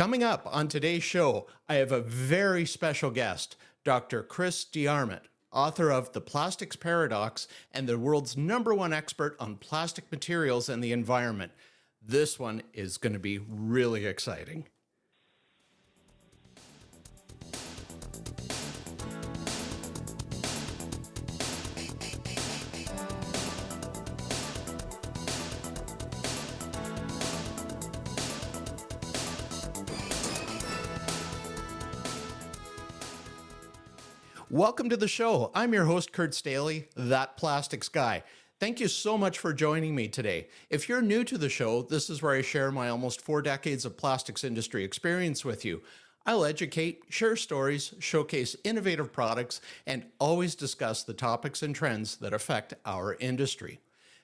Coming up on today's show, I have a very special guest, Dr. Chris DeArmitt, author of The Plastics Paradox and the world's #1 expert on plastic materials and the environment. This one is going to be really exciting. Welcome to the show. I'm your host, Kurt Stahle, that plastics guy. Thank you so much for joining me today. If you're new to the show, this is where I share my almost 4 decades of plastics industry experience with you. I'll educate, share stories, showcase innovative products, and always discuss the topics and trends that affect our industry.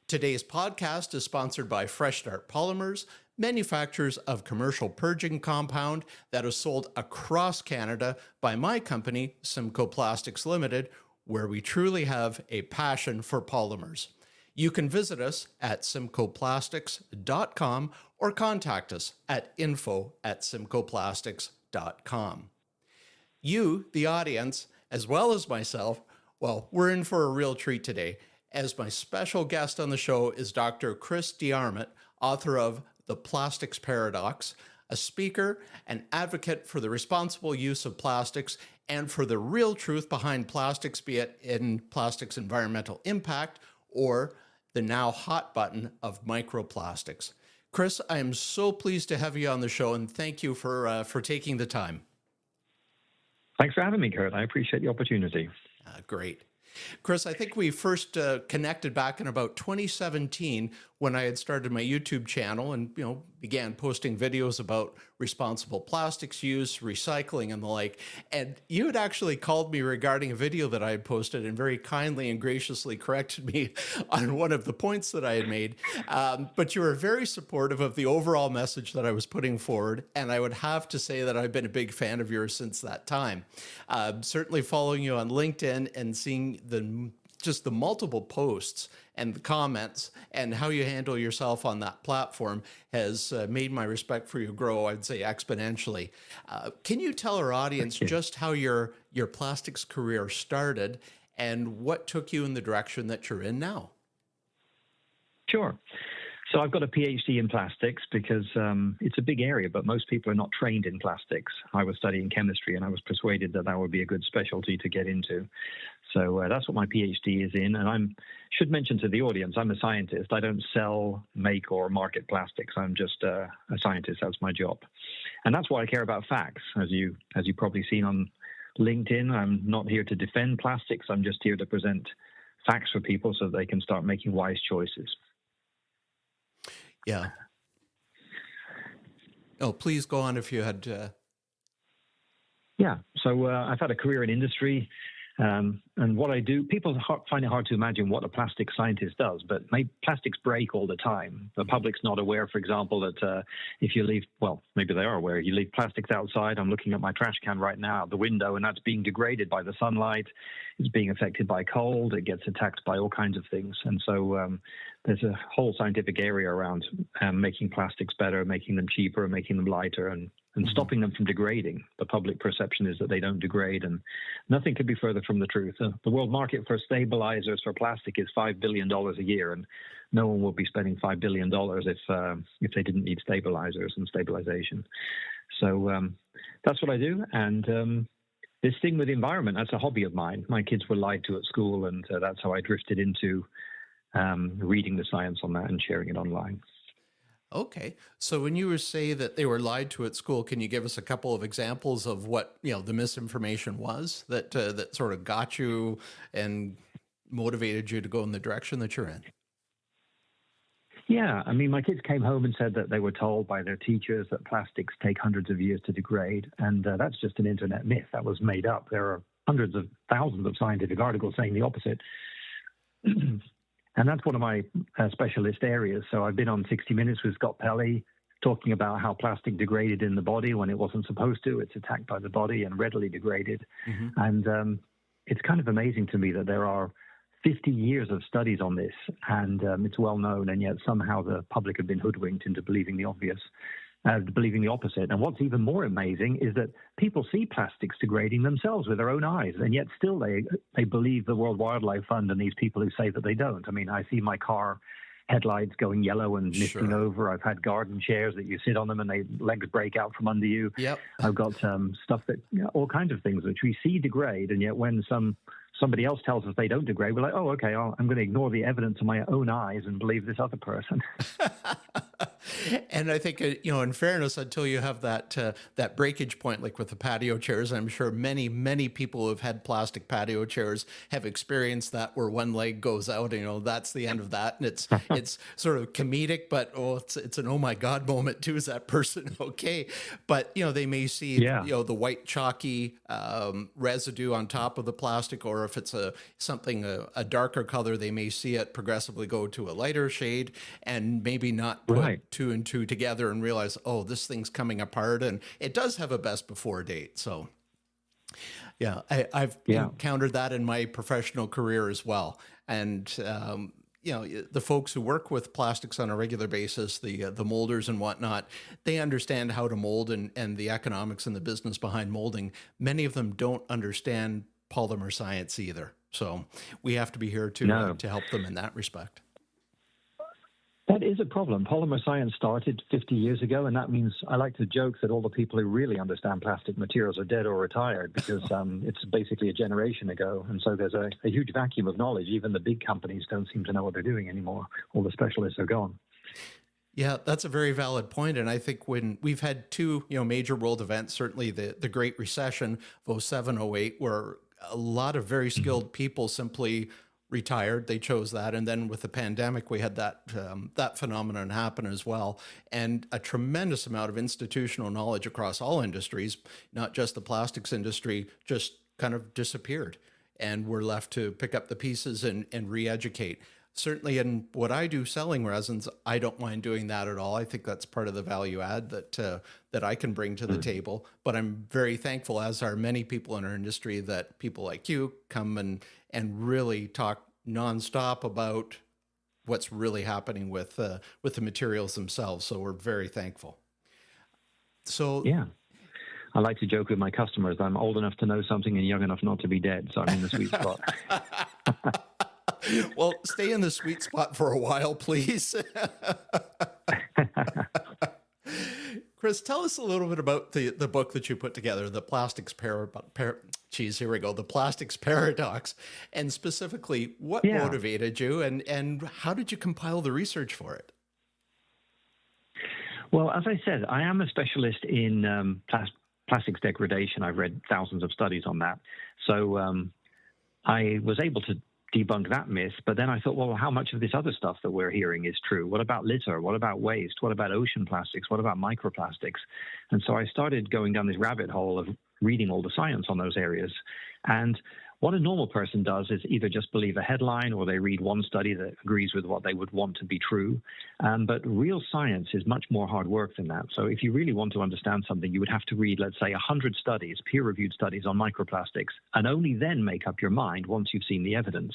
Today's podcast is sponsored by Fresh Start Polymers, manufacturers of commercial purging compound that is sold across Canada by my company, Microplastics Limited, where we truly have a passion for polymers. You can visit us at simcoplastics.com or contact us at info@simcoplastics.com. You, the audience, as well as myself, well, we're in for a real treat today, as my special guest on the show is Dr. Chris DeArmitt, author of The Plastics Paradox, a speaker and advocate for the responsible use of plastics and for the real truth behind plastics, be it in plastics' environmental impact or the now hot button of microplastics. Chris, I am so pleased to have you on the show, and thank you for taking the time. Thanks for having me, Kurt. I appreciate the opportunity. Great. Chris, I think we first connected back in about 2017 when I had started my YouTube channel and began posting videos about responsible plastics use, recycling, and the like. And you had actually called me regarding a video that I had posted and very kindly and graciously corrected me on one of the points that I had made. But you were very supportive of the overall message that I was putting forward, and I would have to say that I've been a big fan of yours since that time. Certainly following you on LinkedIn and seeing the multiple posts and the comments and how you handle yourself on that platform has made my respect for you grow, I'd say, exponentially. Can you tell our audience just how your plastics career started and what took you in the direction that you're in now? Sure. So I've got a PhD in plastics because it's a big area, but most people are not trained in plastics. I was studying chemistry, and I was persuaded that that would be a good specialty to get into. So that's what my PhD is in. And I should mention to the audience, I'm a scientist. I don't sell, make, or market plastics. I'm just a scientist. That's my job. And that's why I care about facts. As you've probably seen on LinkedIn, I'm not here to defend plastics. I'm just here to present facts for people so they can start making wise choices. Yeah. Oh, please go on if you had. Yeah. So I've had a career in industry. And what I do, people find it hard to imagine what a plastic scientist does, but plastics break all the time. The public's not aware, for example, that if you leave, well, maybe they are aware, you leave plastics outside. I'm looking at my trash can right now out the window, and that's being degraded by the sunlight. It's being affected by cold. It gets attacked by all kinds of things. And so there's a whole scientific area around making plastics better, making them cheaper, making them lighter, and stopping them from degrading. The public perception is that they don't degrade, and nothing could be further from the truth. The world market for stabilizers for plastic is $5 billion a year, and no one would be spending $5 billion if they didn't need stabilizers and stabilization. So that's what I do. And this thing with the environment, that's a hobby of mine. My kids were lied to at school, and that's how I drifted into reading the science on that and sharing it online. Okay. So when you say that they were lied to at school, can you give us a couple of examples of what, the misinformation was that sort of got you and motivated you to go in the direction that you're in? Yeah. I mean, my kids came home and said that they were told by their teachers that plastics take hundreds of years to degrade. And that's just an internet myth that was made up. There are hundreds of thousands of scientific articles saying the opposite. And that's one of my specialist areas. So I've been on 60 Minutes with Scott Pelley talking about how plastic degraded in the body when it wasn't supposed to. It's attacked by the body and readily degraded. Mm-hmm. And it's kind of amazing to me that there are 50 years of studies on this, and it's well known, and yet somehow the public have been hoodwinked into believing the obvious. believing the opposite. And what's even more amazing is that people see plastics degrading themselves with their own eyes, and yet still they believe the World Wildlife Fund and these people who say that they don't. I mean, I see my car headlights going yellow and misting over. I've had garden chairs that you sit on them and legs break out from under you. Yep. I've got stuff that, all kinds of things which we see degrade, and yet when somebody else tells us they don't degrade, we're like, oh, okay, I'm going to ignore the evidence of my own eyes and believe this other person. And I think, in fairness, until you have that breakage point, like with the patio chairs, I'm sure many, many people who have had plastic patio chairs have experienced that, where one leg goes out, and, that's the end of that. And it's sort of comedic, but it's an oh my God moment too. Is that person okay? But, they may see, the white chalky residue on top of the plastic, or if it's a darker color, they may see it progressively go to a lighter shade, and maybe not put two and two together and realize, oh, this thing's coming apart, and it does have a best before date. So yeah, I've encountered that in my professional career as well. And the folks who work with plastics on a regular basis, the molders and whatnot, they understand how to mold and the economics and the business behind molding. Many of them don't understand polymer science either. So we have to be here to help them in that respect. That is a problem. Polymer science started 50 years ago, and that means I like to joke that all the people who really understand plastic materials are dead or retired, because it's basically a generation ago. And so there's a huge vacuum of knowledge. Even the big companies don't seem to know what they're doing anymore. All the specialists are gone. Yeah, that's a very valid point. And I think when we've had two, major world events, certainly the Great Recession of 07, 08, where a lot of very skilled people simply retired. They chose that. And then with the pandemic, we had that phenomenon happen as well. And a tremendous amount of institutional knowledge across all industries, not just the plastics industry, just kind of disappeared. And we're left to pick up the pieces and re-educate. Certainly in what I do selling resins, I don't mind doing that at all. I think that's part of the value add that I can bring to the table. But I'm very thankful, as are many people in our industry, that people like you come and really talk nonstop about what's really happening with the materials themselves. So we're very thankful. So yeah. I like to joke with my customers, I'm old enough to know something and young enough not to be dead. So I'm in the sweet spot. Well, stay in the sweet spot for a while, please. Chris, tell us a little bit about the book that you put together, the Plastics the Plastics Paradox, and specifically what motivated you and how did you compile the research for it? Well, as I said, I am a specialist in plastics degradation. I've read thousands of studies on that. So I was able to debunk that myth, but then I thought, well, how much of this other stuff that we're hearing is true? What about litter? What about waste? What about ocean plastics? What about microplastics? And so I started going down this rabbit hole of reading all the science on those areas. And what a normal person does is either just believe a headline or they read one study that agrees with what they would want to be true. But real science is much more hard work than that. So if you really want to understand something, you would have to read, let's say, 100 studies, peer-reviewed studies on microplastics, and only then make up your mind once you've seen the evidence,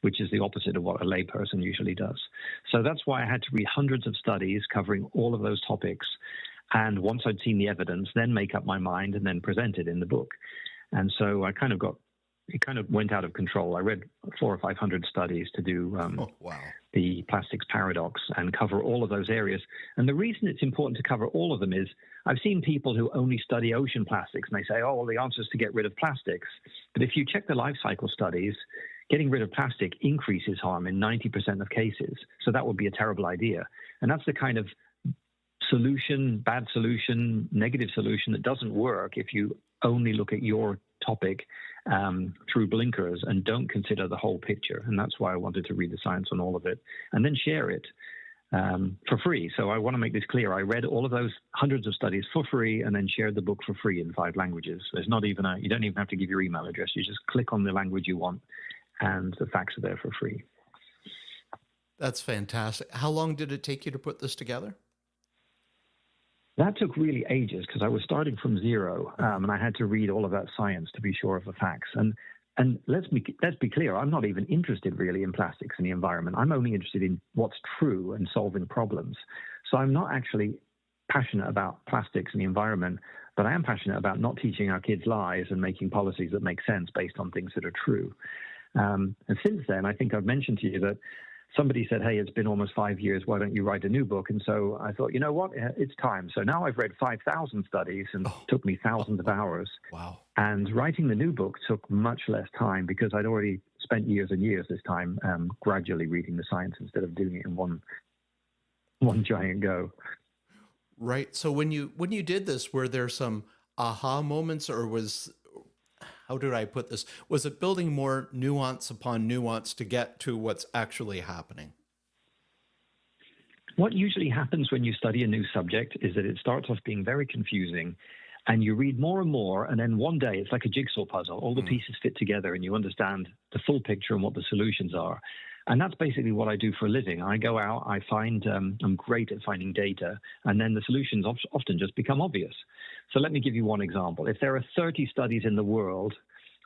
which is the opposite of what a layperson usually does. So that's why I had to read hundreds of studies covering all of those topics. And once I'd seen the evidence, then make up my mind and then present it in the book. And so it kind of went out of control. I read 400 or 500 studies to do the plastics paradox and cover all of those areas. And the reason it's important to cover all of them is I've seen people who only study ocean plastics, and they say, oh, well, the answer is to get rid of plastics. But if you check the life cycle studies, getting rid of plastic increases harm in 90% of cases. So that would be a terrible idea. And that's the kind of solution, bad solution, negative solution that doesn't work if you only look at your topic through blinkers and don't consider the whole picture. And that's why I wanted to read the science on all of it and then share it for free. So I want to make this clear. I read all of those hundreds of studies for free and then shared the book for free in 5 languages. There's not even you don't even have to give your email address. You just click on the language you want and the facts are there for free. That's fantastic. How long did it take you to put this together? That took really ages because I was starting from zero, and I had to read all of that science to be sure of the facts. And let's be clear, I'm not even interested really in plastics and the environment. I'm only interested in what's true and solving problems. So I'm not actually passionate about plastics and the environment, but I am passionate about not teaching our kids lies and making policies that make sense based on things that are true. And since then, I think I've mentioned to you that somebody said, hey, it's been almost 5 years, why don't you write a new book? And so I thought, you know what, it's time. So now I've read 5,000 studies and took me thousands of hours. Wow. And writing the new book took much less time because I'd already spent years and years this time gradually reading the science instead of doing it in one giant go. Right. So when you did this, were there some aha moments, or how did I put this? Was it building more nuance upon nuance to get to what's actually happening? What usually happens when you study a new subject is that it starts off being very confusing, and you read more and more, and then one day it's like a jigsaw puzzle. All the pieces fit together, and you understand the full picture and what the solutions are. And that's basically what I do for a living. I go out, I find, I'm great at finding data, and then the solutions often just become obvious. So let me give you one example. If there are 30 studies in the world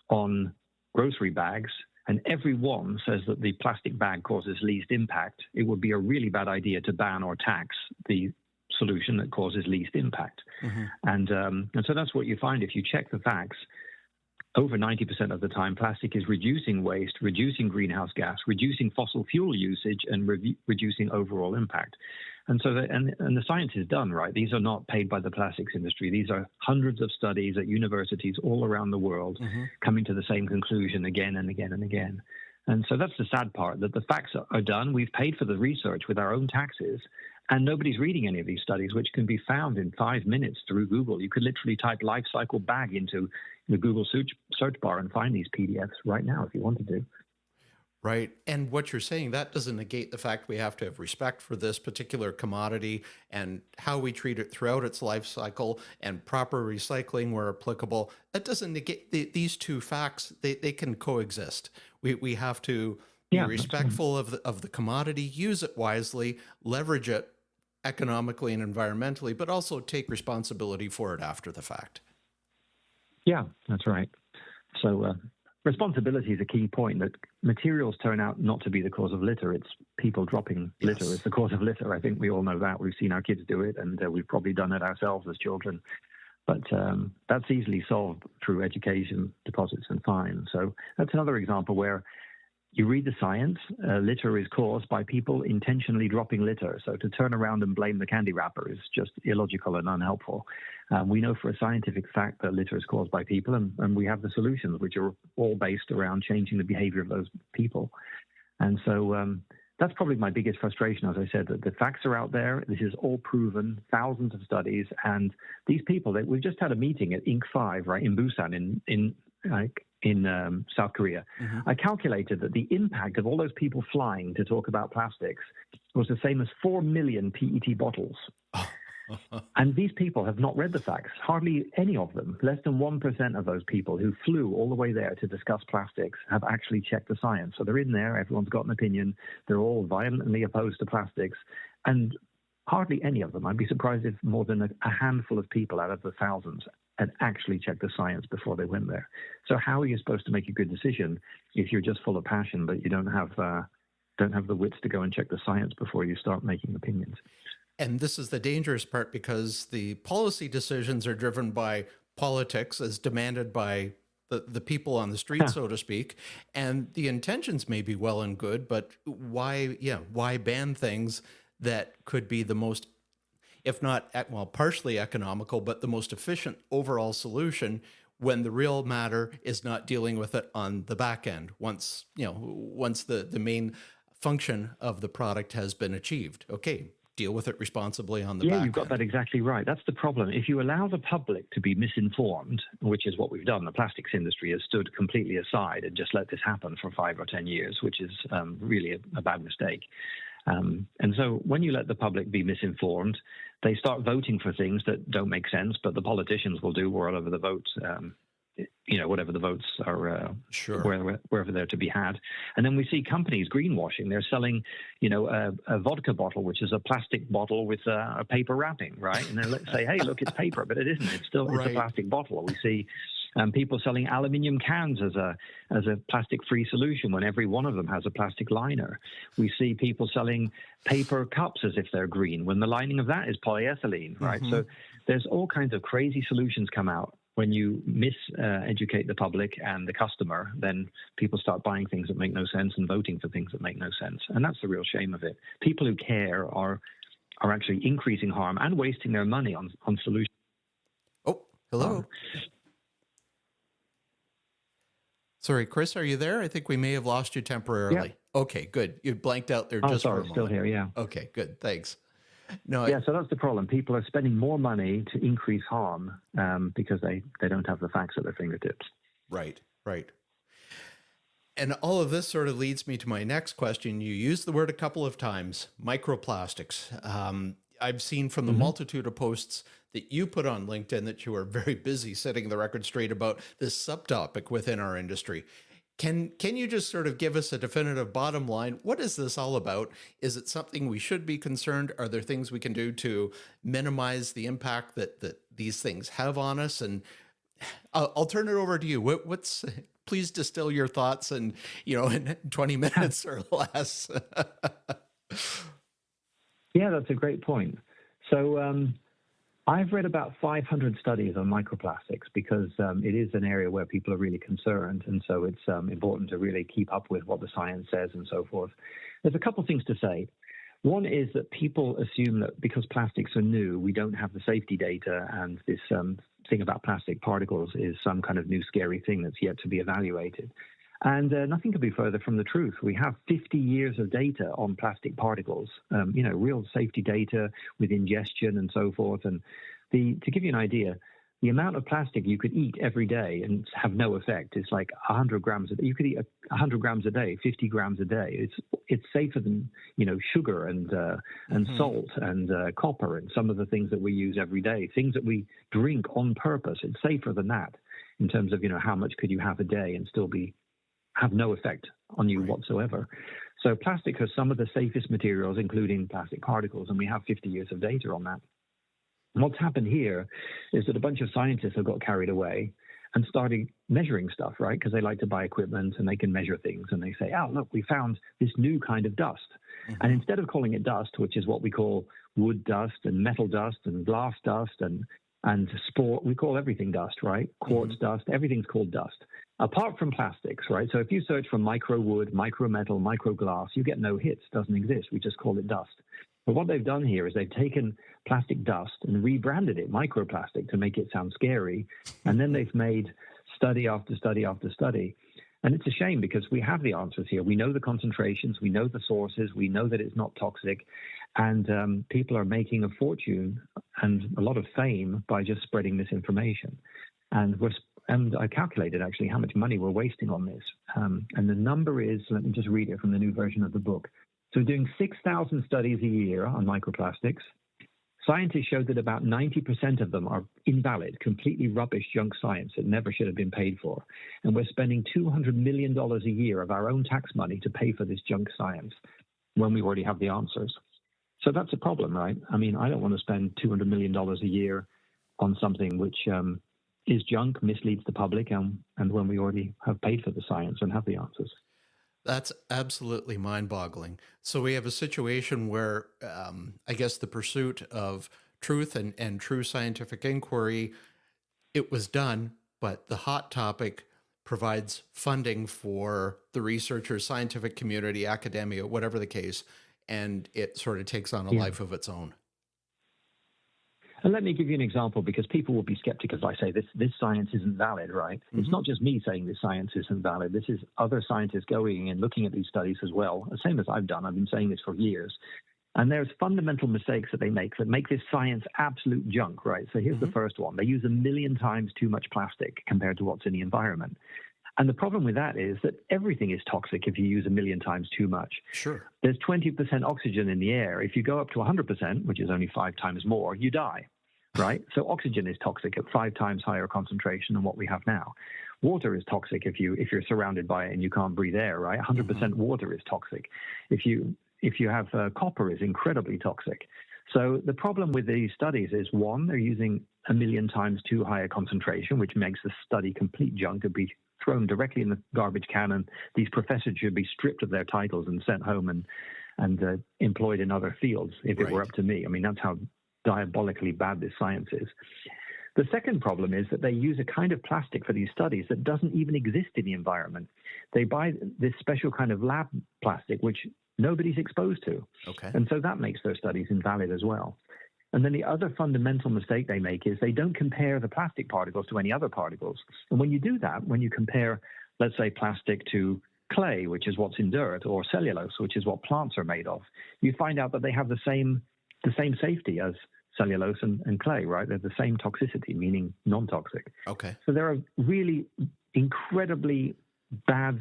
on grocery bags, and every one says that the plastic bag causes least impact, it would be a really bad idea to ban or tax the solution that causes least impact. And so that's what you find if you check the facts. Over 90% of the time, plastic is reducing waste, reducing greenhouse gas, reducing fossil fuel usage, and reducing overall impact. And so, and the science is done, right? These are not paid by the plastics industry. These are hundreds of studies at universities all around the world coming to the same conclusion again and again and again. And so that's the sad part, that the facts are done. We've paid for the research with our own taxes, and nobody's reading any of these studies, which can be found in 5 minutes through Google. You could literally type life cycle bag into the Google search bar and find these PDFs right now if you wanted to. Right. And what you're saying, that doesn't negate the fact we have to have respect for this particular commodity and how we treat it throughout its life cycle, and proper recycling where applicable. That doesn't negate these two facts. They can coexist. We have to be respectful of the commodity, use it wisely, leverage it economically and environmentally, but also take responsibility for it after the fact. Yeah, that's right. So responsibility is a key point, that materials turn out not to be the cause of litter. It's people dropping litter is the cause of litter. I think we all know that. We've seen our kids do it, and we've probably done it ourselves as children. But that's easily solved through education, deposits, and fines. So that's another example where you read the science. Litter is caused by people intentionally dropping litter. So to turn around and blame the candy wrapper is just illogical and unhelpful. We know for a scientific fact that litter is caused by people, and we have the solutions, which are all based around changing the behavior of those people. And so that's probably my biggest frustration, as I said, that the facts are out there. This is all proven, thousands of studies. And these people, we've just had a meeting at Inc. 5, right, in Busan, in South Korea. I calculated that the impact of all those people flying to talk about plastics was the same as 4 million PET bottles. And these people have not read the facts, hardly any of them. Less than 1% of those people who flew all the way there to discuss plastics have actually checked the science. So they're in there, everyone's got an opinion, they're all violently opposed to plastics, and hardly any of them, I'd be surprised if more than a handful of people out of the thousands had actually checked the science before they went there. So how are you supposed to make a good decision if you're just full of passion, but you don't have the wits to go and check the science before you start making opinions? And this is the dangerous part, because the policy decisions are driven by politics as demanded by the people on the street, so to speak. And the intentions may be well and good, but why ban things that could be the most, if not, well, partially economical, but the most efficient overall solution, when the real matter is not dealing with it on the back end, once the main function of the product has been achieved. Okay, deal with it responsibly on the back end. Yeah, you've got that exactly right. That's the problem. If you allow the public to be misinformed, which is what we've done, the plastics industry has stood completely aside and just let this happen for 5 or 10 years, which is really a bad mistake. And so when you let the public be misinformed, they start voting for things that don't make sense, but the politicians will do wherever the votes, whatever the votes are, wherever they're to be had. And then we see companies greenwashing. They're selling, a vodka bottle, which is a plastic bottle with a paper wrapping, right? And they say, hey, look, it's paper, but it isn't. It's a plastic bottle. We see People selling aluminium cans as a plastic-free solution when every one of them has a plastic liner. We see people selling paper cups as if they're green when the lining of that is polyethylene, right? So there's all kinds of crazy solutions come out. When you educate the public and the customer, then people start buying things that make no sense and voting for things that make no sense. And that's the real shame of it. People who care are actually increasing harm and wasting their money on solutions. Oh, hello. Sorry, Chris, are you there? I think we may have lost you temporarily. Yeah. Okay, good. You blanked out there just sorry, for a moment. Still here, yeah. Okay, good. Thanks. No. Yeah, so that's the problem. People are spending more money to increase harm because they don't have the facts at their fingertips. Right. And all of this sort of leads me to my next question. You used the word a couple of times, microplastics. I've seen from the multitude of posts that you put on LinkedIn that you are very busy setting the record straight about this subtopic within our industry. Can you just sort of give us a definitive bottom line? What is this all about? Is it something we should be concerned? Are there things we can do to minimize the impact that these things have on us? And I'll turn it over to you. Please distill your thoughts in 20 minutes or less. Yeah, that's a great point. So I've read about 500 studies on microplastics because it is an area where people are really concerned. And so it's important to really keep up with what the science says and so forth. There's a couple things to say. One is that people assume that because plastics are new, we don't have the safety data, and this thing about plastic particles is some kind of new scary thing that's yet to be evaluated. And nothing could be further from the truth. We have 50 years of data on plastic particles, real safety data with ingestion and so forth. And to give you an idea, the amount of plastic you could eat every day and have no effect is like 100 grams a day. You could eat 100 grams a day, 50 grams a day. It's safer than sugar and salt and copper and some of the things that we use every day. Things that we drink on purpose. It's safer than that in terms of how much could you have a day and still have no effect on you whatsoever. So plastic has some of the safest materials, including plastic particles, and we have 50 years of data on that. And what's happened here is that a bunch of scientists have got carried away and started measuring stuff, right? Because they like to buy equipment and they can measure things. And they say, oh, look, we found this new kind of dust. And instead of calling it dust, which is what we call wood dust and metal dust and glass dust and sport, we call everything dust, right? Quartz dust, everything's called dust. Apart from plastics, right? So if you search for micro wood, micro metal, micro glass, you get no hits. Doesn't exist. We just call it dust. But what they've done here is they've taken plastic dust and rebranded it microplastic to make it sound scary. And then they've made study after study after study. And it's a shame because we have the answers here. We know the concentrations. We know the sources. We know that it's not toxic. And people are making a fortune and a lot of fame by just spreading this information. And I calculated actually how much money we're wasting on this. And the number is, let me just read it from the new version of the book. So doing 6,000 studies a year on microplastics, scientists showed that about 90% of them are invalid, completely rubbish junk science that never should have been paid for. And we're spending $200 million a year of our own tax money to pay for this junk science when we already have the answers. So that's a problem, right? I mean, I don't want to spend $200 million a year on something which is junk, misleads the public, and when we already have paid for the science and have the answers. That's absolutely mind-boggling. So we have a situation where I guess the pursuit of truth and true scientific inquiry, it was done, but the hot topic provides funding for the researchers, scientific community, academia, whatever the case, and it sort of takes on a life of its own. And let me give you an example, because people will be skeptical if I say this science isn't valid, right? It's not just me saying this science isn't valid. This is other scientists going and looking at these studies as well, the same as I've done. I've been saying this for years. And there's fundamental mistakes that they make that make this science absolute junk, right? So here's the first one. They use 1 million times too much plastic compared to what's in the environment. And the problem with that is that everything is toxic if you use 1 million times too much. Sure. There's 20% oxygen in the air. If you go up to 100%, which is only 5 times more, you die, right? So oxygen is toxic at 5 times higher concentration than what we have now. Water is toxic if you're surrounded by it and you can't breathe air, right? 100% water is toxic. If you have copper is incredibly toxic. So the problem with these studies is, one, they're using 1,000,000 times too high a concentration, which makes the study complete junk to be thrown directly in the garbage can, and these professors should be stripped of their titles and sent home and employed in other fields if it were up to me. I mean, that's how diabolically bad this science is. The second problem is that they use a kind of plastic for these studies that doesn't even exist in the environment. They buy this special kind of lab plastic, which nobody's exposed to. Okay. And so that makes their studies invalid as well. And then the other fundamental mistake they make is they don't compare the plastic particles to any other particles. And when you do that, when you compare, let's say, plastic to clay, which is what's in dirt, or cellulose, which is what plants are made of, you find out that they have the same safety as cellulose and clay, right? They're the same toxicity, meaning non-toxic. Okay. So there are really incredibly bad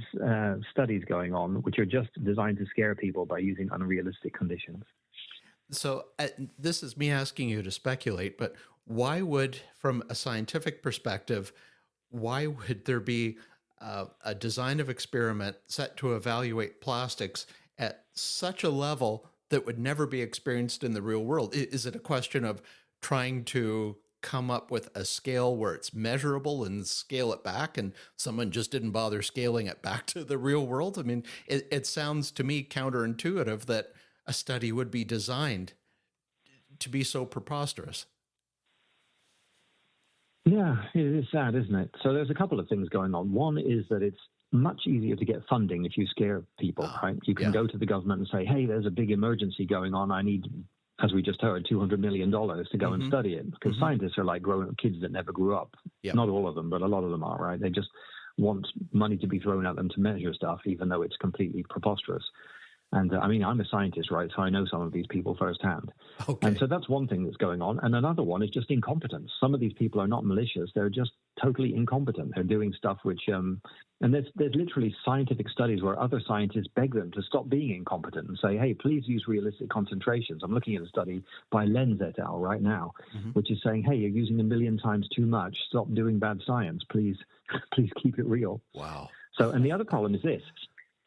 studies going on, which are just designed to scare people by using unrealistic conditions. So this is me asking you to speculate, but why would, from a scientific perspective, why would there be a design of experiment set to evaluate plastics at such a level that would never be experienced in the real world? Is it a question of trying to come up with a scale where it's measurable and scale it back, and someone just didn't bother scaling it back to the real world? I mean, it sounds to me counterintuitive that a study would be designed to be so preposterous. Yeah, it is sad, isn't it? So there's a couple of things going on. One is that it's much easier to get funding if you scare people, right? You can go to the government and say, hey, there's a big emergency going on. I need, as we just heard, $200 million to go and study it. Because scientists are like grown-up kids that never grew up. Not all of them, but a lot of them are, right? They just want money to be thrown at them to measure stuff, even though it's completely preposterous. And I mean, I'm a scientist, right? So I know some of these people firsthand. Okay. And so that's one thing that's going on. And another one is just incompetence. Some of these people are not malicious. They're just totally incompetent. They're doing stuff which, and there's literally scientific studies where other scientists beg them to stop being incompetent and say, hey, please use realistic concentrations. I'm looking at a study by Lenz et al. Right now, which is saying, hey, you're using 1,000,000 times too much. Stop doing bad science. Please keep it real. Wow. So, and the other problem is this.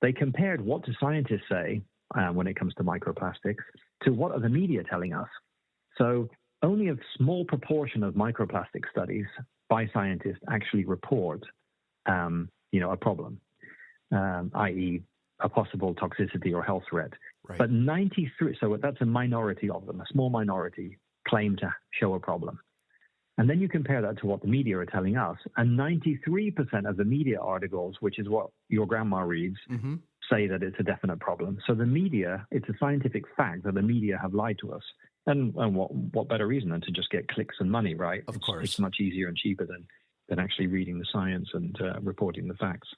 They compared what do scientists say when it comes to microplastics to what are the media telling us. So only a small proportion of microplastic studies by scientists actually report, a problem, i.e. a possible toxicity or health threat. Right. But 93, so that's a minority of them, a small minority claim to show a problem. And then you compare that to what the media are telling us, and 93% of the media articles, which is what your grandma reads, say that it's a definite problem. So the media, it's a scientific fact that the media have lied to us. And what better reason than to just get clicks and money, right? Of course. It's much easier and cheaper than actually reading the science and reporting the facts.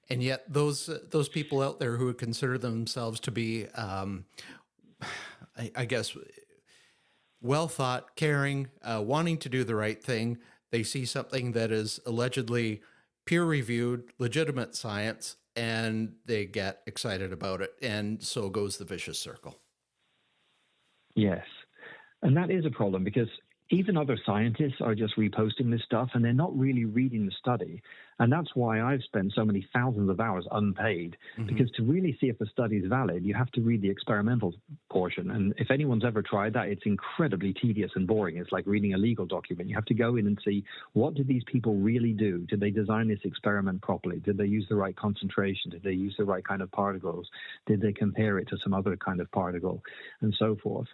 And yet those people out there who would consider themselves to be, I guess, well thought, caring, wanting to do the right thing, they see something that is allegedly peer-reviewed, legitimate science, and they get excited about it. And so goes the vicious circle. Yes. And that is a problem because even other scientists are just reposting this stuff and they're not really reading the study. And that's why I've spent so many thousands of hours unpaid, because to really see if the study is valid, you have to read the experimental portion. And if anyone's ever tried that, it's incredibly tedious and boring. It's like reading a legal document. You have to go in and see, what did these people really do? Did they design this experiment properly? Did they use the right concentration? Did they use the right kind of particles? Did they compare it to some other kind of particle? And so forth.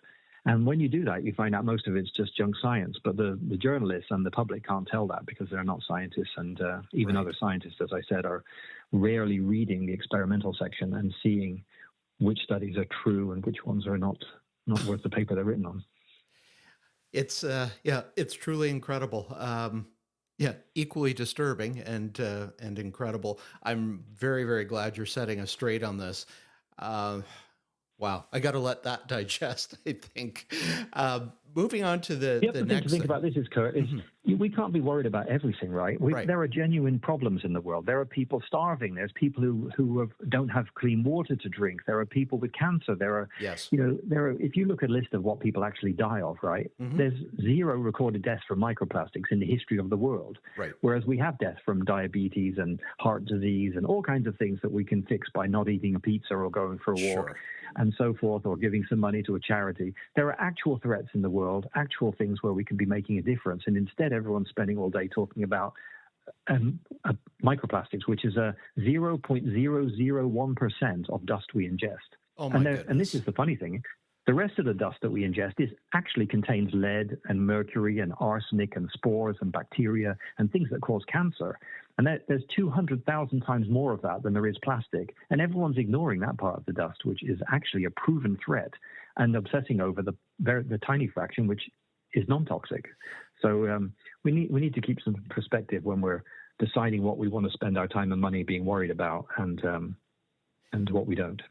And when you do that, you find out most of it's just junk science. But the journalists and the public can't tell that because they're not scientists. And even other scientists, as I said, are rarely reading the experimental section and seeing which studies are true and which ones are not worth the paper they're written on. It's it's truly incredible. Equally disturbing and incredible. I'm very, very glad you're setting us straight on this. Wow, I got to let that digest, I think. moving on to the The thing next to think about this is, Kurt, is we can't be worried about everything, right? Right. There are genuine problems in the world. There are people starving. There's people who don't have clean water to drink. There are people with cancer. There are, Yes. if you look at a list of what people actually die of, right? There's 0 recorded deaths from microplastics in the history of the world. Right. Whereas we have deaths from diabetes and heart disease and all kinds of things that we can fix by not eating a pizza or going for a walk. Sure. And so forth, or giving some money to a charity. There are actual threats in the world, actual things where we can be making a difference. And instead, everyone's spending all day talking about microplastics, which is a 0.001% of dust we ingest. Oh, my goodness. And this is the funny thing. The rest of the dust that we ingest actually contains lead and mercury and arsenic and spores and bacteria and things that cause cancer. And there's 200,000 times more of that than there is plastic. And everyone's ignoring that part of the dust, which is actually a proven threat, and obsessing over the tiny fraction, which is non-toxic. So we need to keep some perspective when we're deciding what we want to spend our time and money being worried about and what we don't.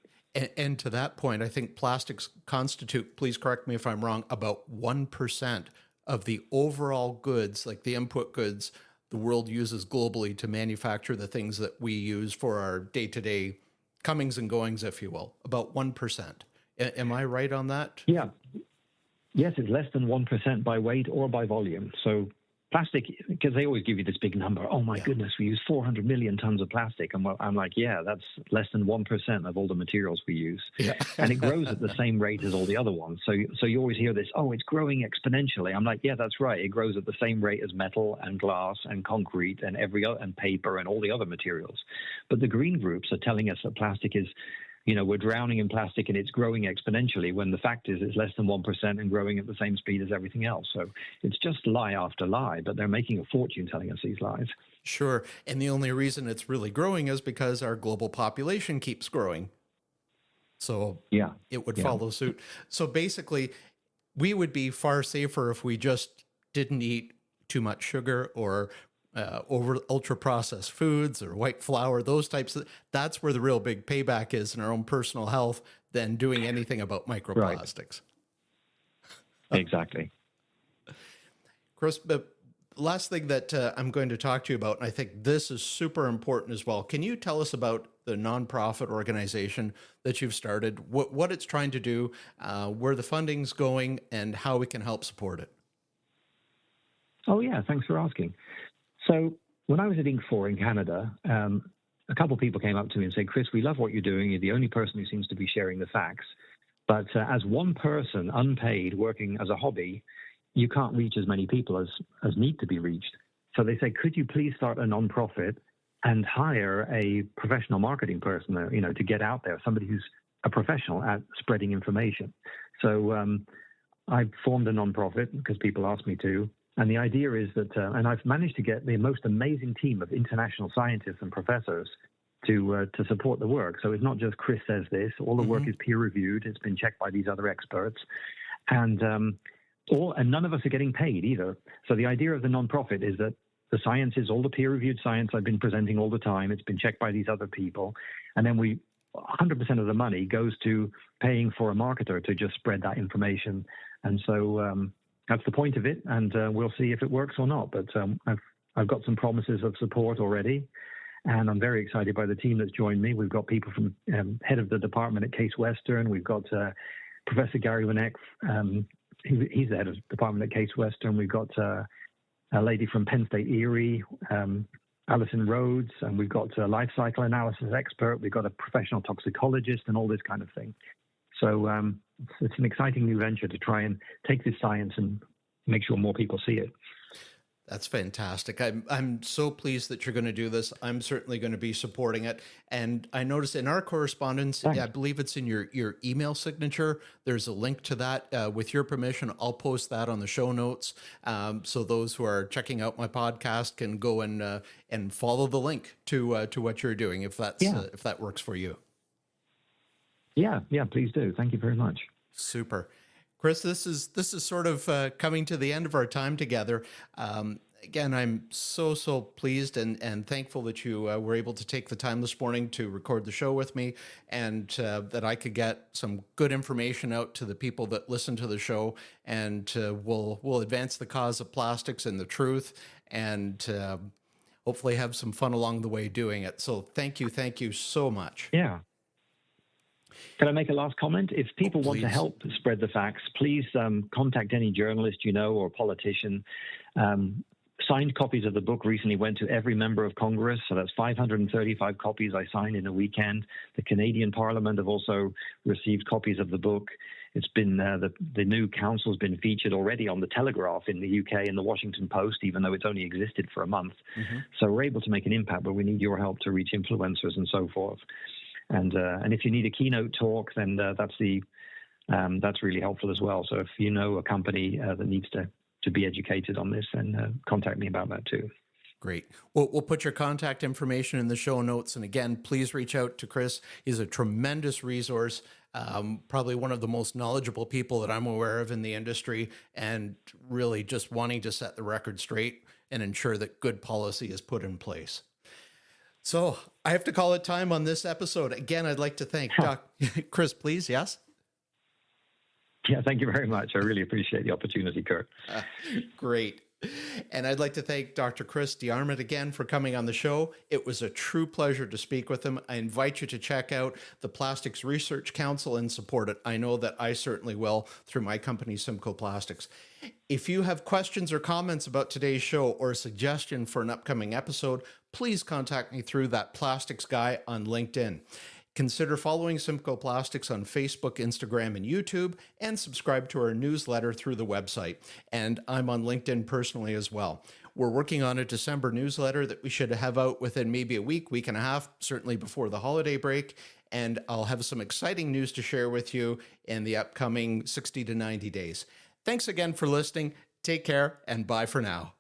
And to that point, I think plastics constitute, please correct me if I'm wrong, about 1% of the overall goods, like the input goods the world uses globally to manufacture the things that we use for our day-to-day comings and goings, if you will, about 1%. Am I right on that? Yeah. Yes, it's less than 1% by weight or by volume. So plastic, because they always give you this big number. Oh, my goodness, we use 400 million tons of plastic. And I'm like, yeah, that's less than 1% of all the materials we use. Yeah. And it grows at the same rate as all the other ones. So you always hear this, oh, it's growing exponentially. I'm like, yeah, that's right. It grows at the same rate as metal and glass and concrete and and paper and all the other materials. But the green groups are telling us that plastic is, we're drowning in plastic and it's growing exponentially, when the fact is it's less than 1% and growing at the same speed as everything else. So it's just lie after lie, but they're making a fortune telling us these lies. Sure. And the only reason it's really growing is because our global population keeps growing. So it would follow suit. So basically, we would be far safer if we just didn't eat too much sugar or over ultra processed foods or white flour, those types of, that's where the real big payback is in our own personal health than doing anything about microplastics. Right. Exactly. Chris, the last thing that I'm going to talk to you about, and I think this is super important as well. Can you tell us about the nonprofit organization that you've started, what it's trying to do, where the funding's going, and how we can help support it? Oh, yeah. Thanks for asking. So when I was at Inc4 in Canada, a couple of people came up to me and said, Chris, we love what you're doing. You're the only person who seems to be sharing the facts. But as one person, unpaid, working as a hobby, you can't reach as many people as need to be reached. So they said, could you please start a nonprofit and hire a professional marketing person, to get out there, somebody who's a professional at spreading information. So I formed a nonprofit because people asked me to. And the idea is that, and I've managed to get the most amazing team of international scientists and professors to support the work. So it's not just Chris says this. All the work is peer reviewed. It's been checked by these other experts, and none of us are getting paid either. So the idea of the nonprofit is that the science is all the peer reviewed science I've been presenting all the time. It's been checked by these other people, and then 100% of the money goes to paying for a marketer to just spread that information. And so that's the point of it, and we'll see if it works or not. But I've got some promises of support already, and I'm very excited by the team that's joined me. We've got people from head of the department at Case Western. We've got Professor Gary Winnick. He's the head of the department at Case Western. We've got a lady from Penn State Erie, Alison Rhodes, and we've got a life cycle analysis expert. We've got a professional toxicologist and all this kind of thing. So it's an exciting new venture to try and take this science and make sure more people see it. That's fantastic. I'm so pleased that you're going to do this. I'm certainly going to be supporting it. And I noticed in our correspondence, I believe it's in your email signature, there's a link to that. With your permission, I'll post that on the show notes. So those who are checking out my podcast can go and follow the link to what you're doing, if that works for you. Yeah, please do. Thank you very much. Super. Chris, this is sort of coming to the end of our time together. Again, I'm so pleased and thankful that you were able to take the time this morning to record the show with me, and that I could get some good information out to the people that listen to the show, and we'll advance the cause of plastics and the truth, and hopefully have some fun along the way doing it. So thank you so much. Yeah. Can I make a last comment? If people want to help spread the facts, please contact any journalist you know or politician. Signed copies of the book recently went to every member of Congress, so that's 535 copies I signed in a weekend. The Canadian Parliament have also received copies of the book. It's been the new council's been featured already on the Telegraph in the UK and the Washington Post, even though it's only existed for a month. Mm-hmm. So we're able to make an impact, but we need your help to reach influencers and so forth. And if you need a keynote talk, then that's really helpful as well. So if you know a company that needs to be educated on this, then contact me about that too. Great. We'll put your contact information in the show notes. And again, please reach out to Chris. He's a tremendous resource, probably one of the most knowledgeable people that I'm aware of in the industry, and really just wanting to set the record straight and ensure that good policy is put in place. So I have to call it time on this episode. Again, I'd like to thank Chris, please. Yes. Yeah, thank you very much. I really appreciate the opportunity, Kurt. Great. And I'd like to thank Dr. Chris DeArmitt again for coming on the show. It was a true pleasure to speak with him. I invite you to check out the Plastics Research Council and support it. I know that I certainly will through my company, Simcoe Plastics. If you have questions or comments about today's show or a suggestion for an upcoming episode, please contact me through that plastics guy on LinkedIn. Consider following Simcoe Plastics on Facebook, Instagram, and YouTube, and subscribe to our newsletter through the website. And I'm on LinkedIn personally as well. We're working on a December newsletter that we should have out within maybe a week and a half, certainly before the holiday break. And I'll have some exciting news to share with you in the upcoming 60 to 90 days. Thanks again for listening. Take care, and bye for now.